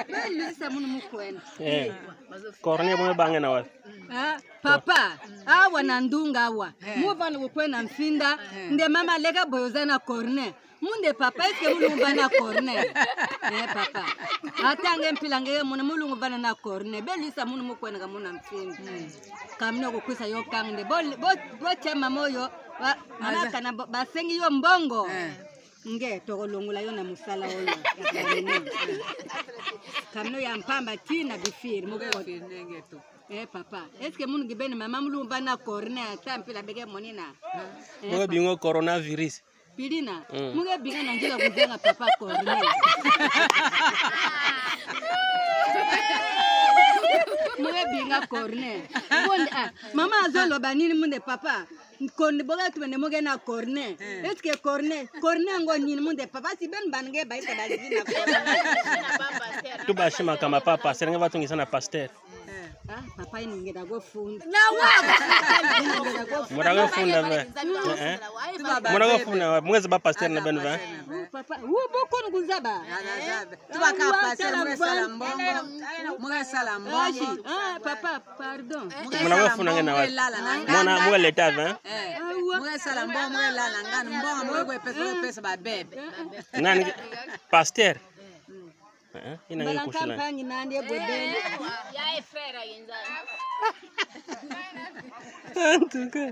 Belisa munu mukwena. Korne bome bange na wa. Papa, awa na ndunga awa. Muva nukwena mfinda, nde mama lega boyozana korne. Munde papa eske mulungu bana korne. Papa. Atange mpilange munu bana na korne. Belisa munu mukwena ga muna mfinda. Kamno kukwisa yo kangde. Bo chema moyo. Manaka na basengi yo mbongo. Nge togolongula yo na musala oyo. Kamno ya mpamba tina bifiri mukwena ngeto. Papa, eske munu gibeni mama mulungu bana korne atampila bege monina. Mo bingo coronavirus. Pilina, muge binga na njila kujenga papa korne. Muge binga korne. Mama azolo banini munde papa. Korne boga tuwene muge na korne. Eske korne ngo nini munde papa si ben bange baita bazina korne. Tubashima kama papa serenge batungi sana pasteur. Papa ini ngeda go funda. Na waga. Mura go funda ba. Mura go funda mwezi ba pasteur na ben ba. Papa, boko nguzaba. Tuba ka pasteur mwe sala mbongo. Mwe sala mbongo. Papa, pardon. Mura go funda ngena wa. Mwana mwe leta ba. Mwe sala mbongo mwe lala ngani mbongo mwe pesa ba bebe. Ngani pasteur. Ina ngi kushila. Kampani nandi ebodeni. Ya efera yenza. Antuka.